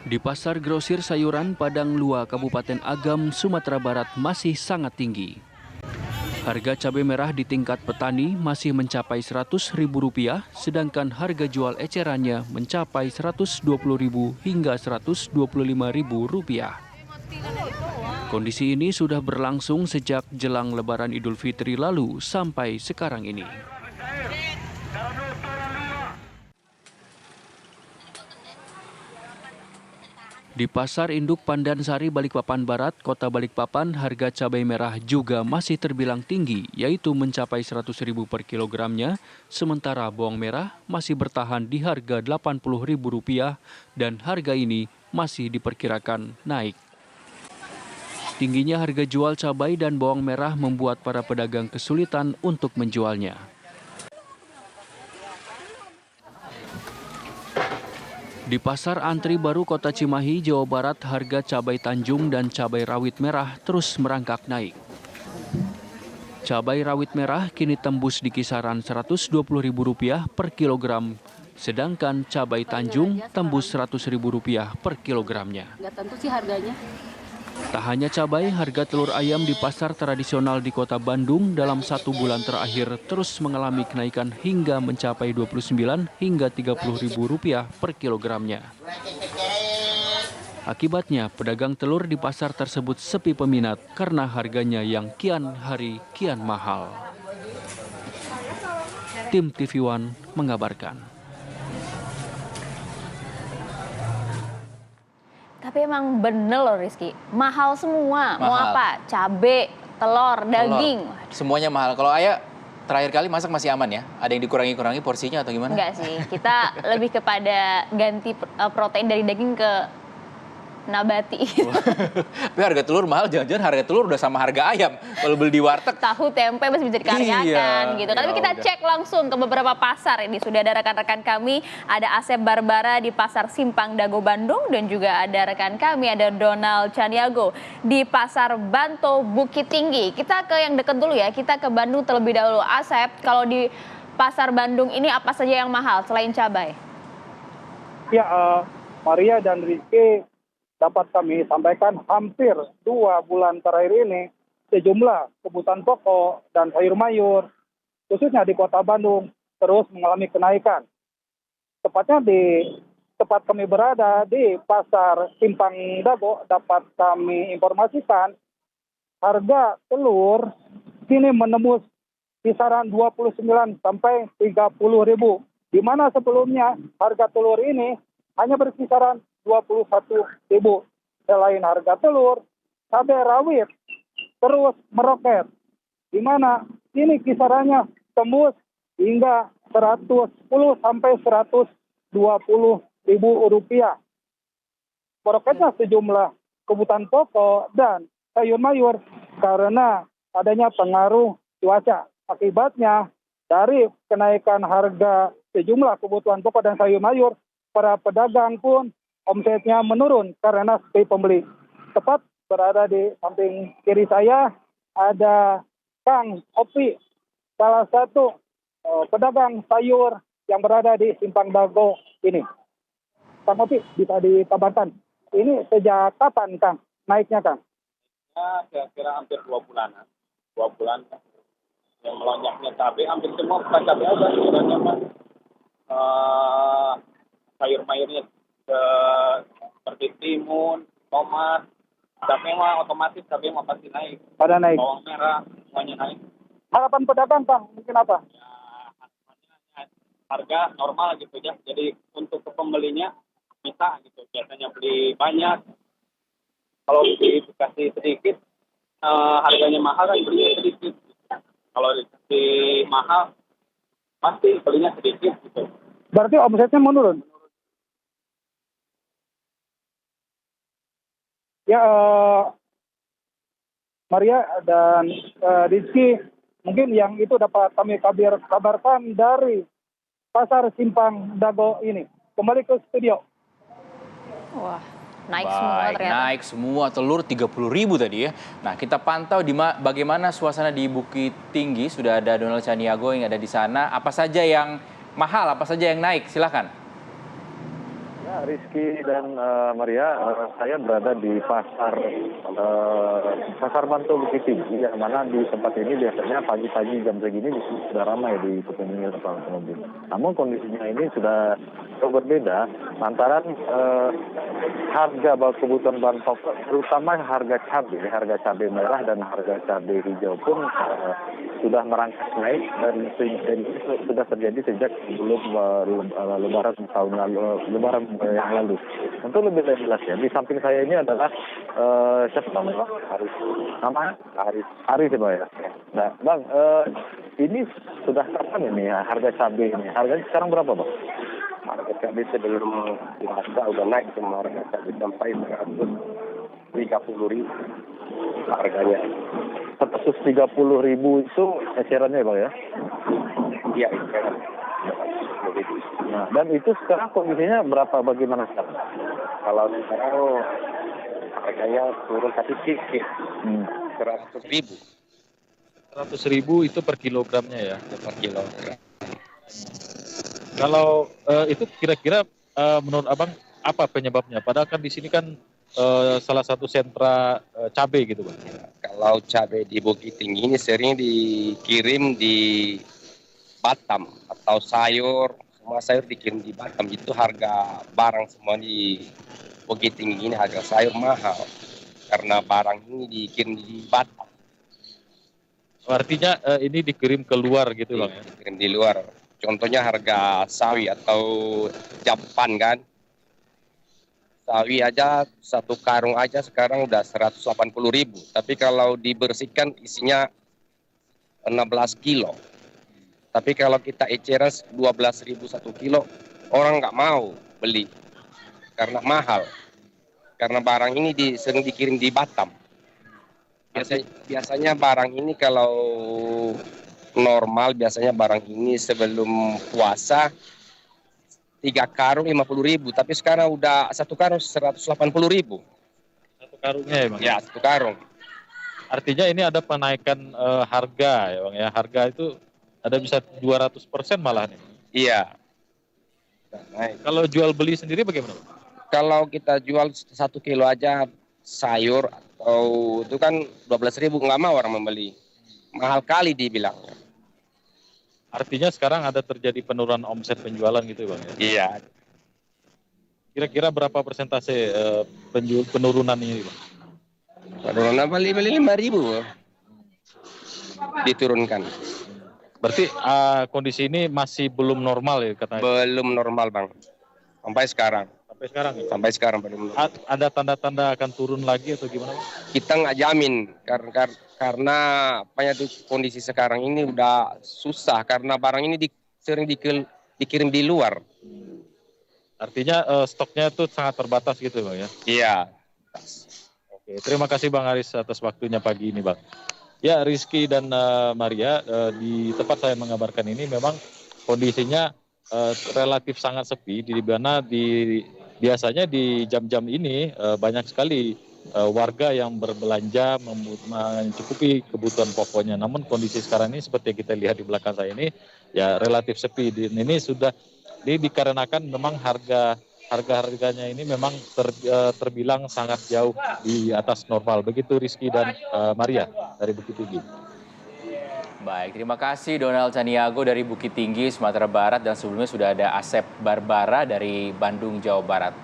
Di Pasar Grosir Sayuran Padang Lua, Kabupaten Agam, Sumatera Barat masih sangat tinggi. Harga cabai merah di tingkat petani masih mencapai Rp100.000, sedangkan harga jual ecerannya mencapai Rp120.000 hingga Rp125.000. Kondisi ini sudah berlangsung sejak jelang Lebaran Idul Fitri lalu sampai sekarang ini. Di Pasar Induk Pandansari, Balikpapan Barat, Kota Balikpapan, harga cabai merah juga masih terbilang tinggi, yaitu mencapai Rp100.000 per kilogramnya, sementara bawang merah masih bertahan di harga Rp80.000 dan harga ini masih diperkirakan naik. Tingginya harga jual cabai dan bawang merah membuat para pedagang kesulitan untuk menjualnya. Di Pasar Antri Baru Kota Cimahi, Jawa Barat, harga cabai Tanjung dan cabai rawit merah terus merangkak naik. Cabai rawit merah kini tembus di kisaran Rp120.000 per kilogram, sedangkan cabai Tanjung tembus Rp100.000 per kilogramnya. Nggak tentu sih harganya. Tak hanya cabai, harga telur ayam di pasar tradisional di Kota Bandung dalam 1 bulan terakhir terus mengalami kenaikan hingga mencapai Rp29 hingga Rp30.000 per kilogramnya. Akibatnya, pedagang telur di pasar tersebut sepi peminat karena harganya yang kian hari kian mahal. Tim TV One mengabarkan. Tapi emang bener loh Rizky, mahal semua. Mau Mahal. apa? Cabe, telur, daging. Semuanya mahal. Kalau Ayah terakhir kali masak masih aman ya? Ada yang dikurangi porsinya atau gimana? Enggak sih, kita lebih kepada ganti protein dari daging ke nabati. Tapi harga telur mahal, jangan-jangan harga telur udah sama harga ayam. Kalau beli di warteg. Tahu tempe masih bisa dikaryakan Iya, gitu. Tapi ya kita udah. cek langsung ke beberapa pasar. Ini sudah ada rekan-rekan kami, ada Asep Barbara di Pasar Simpang Dago Bandung dan juga ada rekan kami, ada Donald Caniago di Pasar Banto Bukit Tinggi. Kita ke yang dekat dulu ya, kita ke Bandung terlebih dahulu. Asep, kalau di Pasar Bandung ini apa saja yang mahal selain cabai? Ya, Maria dan Rizky, dapat kami sampaikan hampir 2 bulan terakhir ini sejumlah kebutuhan pokok dan sayur mayur, khususnya di Kota Bandung, terus mengalami kenaikan. Tepatnya di tempat kami berada di Pasar Simpang Dago, dapat kami informasikan harga telur kini menembus kisaran 29 sampai 30.000, di mana sebelumnya harga telur ini hanya berkisaran 21.000. Selain harga telur, cabai rawit terus meroket, di mana ini kisarannya tembus hingga 110 sampai 120.000 rupiah. Meroketnya sejumlah kebutuhan pokok dan sayur mayur karena adanya pengaruh cuaca. Akibatnya dari kenaikan harga sejumlah kebutuhan pokok dan sayur mayur, para pedagang pun omsetnya menurun karena sepi pembeli. Tepat berada di samping kiri saya ada Kang Opi, salah satu pedagang sayur yang berada di Simpang Dago ini. Kang Opi, bisa dikabarkan, ini sejak kapan Kang naiknya Kang? Ya, kira-kira hampir 2 bulanan. 2 bulan yang melonjaknya cabai, hampir semua bukan cabai aja sebenarnya Mas. Sayur mayurnya seperti timun, tomat, cabai mah otomatis cabai mah pasti naik. Pada naik. Bawang merah semuanya naik. Harapan pedagang Kang mungkin apa? Ya, harga normal gitu ya. Jadi untuk ke pembelinya bisa gitu. Biasanya beli banyak. Kalau dikasih sedikit, harganya mahal kan belinya sedikit. Kalau dikasih mahal, pasti belinya sedikit gitu. Berarti omsetnya menurun? Ya, Maria dan Rizky, mungkin yang itu dapat kami kabarkan dari Pasar Simpang Dago ini. Kembali ke studio. Wah, naik semua ternyata. Naik semua, telur 30.000 tadi ya. Nah, kita pantau bagaimana suasana di Bukit Tinggi. Sudah ada Donald Caniago yang ada di sana. Apa saja yang mahal, apa saja yang naik? Silakan. Ya, Rizky dan Maria, saya berada di pasar Banto Bukit Tinggi, yang mana di tempat ini biasanya pagi-pagi jam segini sudah ramai di kepemilikan automobil. Namun kondisinya ini sudah berbeda, lantaran harga kebutuhan bahan pokok, terutama harga cabai merah dan harga cabai hijau pun sudah merangkak naik dan ini sudah terjadi sejak sebelum Lebaran tahun lalu, Lebaran yang lalu. Untuk lebih jelas ya, di samping saya ini adalah siapa namanya Bang? Haris. Namanya? Haris ya Bang ya. Nah Bang, ini sudah kapan ini ya harga cabai ini? Harganya sekarang berapa Bang? Harga cabai sebelum puasa udah naik semua harga cabai sampai 130.000 harganya. 130.000 itu ecerannya ya Bang ya? Iya, eceran. Nah, dan itu sekarang kondisinya berapa, bagaimana sekarang? Kalau sekarang harganya turun sedikit, 100.000 100.000 itu per kilogramnya ya. per kilogram. Kalau itu kira-kira menurut Abang apa penyebabnya? Padahal kan di sini kan salah satu sentra cabai gitu Bang. Kalau cabai di Bukit Tinggi ini sering dikirim di Batam atau semua sayur dikirim di Batam. Itu harga barang semua di Bukit Tinggi ini harga sayur mahal karena barang ini dikirim di Batam. Artinya ini dikirim ke luar gitu Bang ya. Dikirim di luar. Contohnya harga sawi atau Japan kan. Sawi aja satu karung aja sekarang udah 180.000. Tapi kalau dibersihkan isinya 16 kilo. Tapi kalau kita eceran 12.000 1 kilo, orang nggak mau beli karena mahal. Karena barang ini sering dikirim di Batam. Biasanya barang ini kalau normal, biasanya barang ini sebelum puasa 3 karung 50.000, tapi sekarang udah 1 karung 180.000. Satu karungnya ya Bang. Ya, 1 karung. Artinya ini ada penaikan harga ya Bang ya. Harga itu ada bisa 200% malah nih. Iya. Naik. Kalau jual beli sendiri bagaimana Bang? Kalau kita jual 1 kilo aja sayur atau itu kan 12.000, nggak mau orang membeli. Mahal kali dibilangnya. Artinya sekarang ada terjadi penurunan omset penjualan gitu Bang ya. Iya. Kira-kira berapa persentase penurunan ini Bang? Penurunan beli 5.000 diturunkan. Berarti kondisi ini masih belum normal ya katanya? Belum normal Bang. Sampai sekarang. Sampai sekarang ya? Sampai sekarang belum. Ada tanda-tanda akan turun lagi atau gimana Bang? Kita nggak jamin karena kondisi sekarang ini udah susah karena barang ini sering dikirim di luar. Artinya stoknya itu sangat terbatas gitu Bang ya? Iya. Oke, terima kasih Bang Aris atas waktunya pagi ini Bang. Ya, Rizky dan Maria, di tempat saya mengabarkan ini memang kondisinya relatif sangat sepi, di mana biasanya di jam-jam ini banyak sekali warga yang berbelanja mencukupi kebutuhan pokoknya. Namun kondisi sekarang ini seperti yang kita lihat di belakang saya ini ya relatif sepi. Ini sudah dikarenakan memang harganya ini memang terbilang sangat jauh di atas normal. Begitu Rizky dan Maria dari Bukit Tinggi. Baik, terima kasih Donald Caniago dari Bukit Tinggi, Sumatera Barat, dan sebelumnya sudah ada Asep Barbara dari Bandung, Jawa Barat.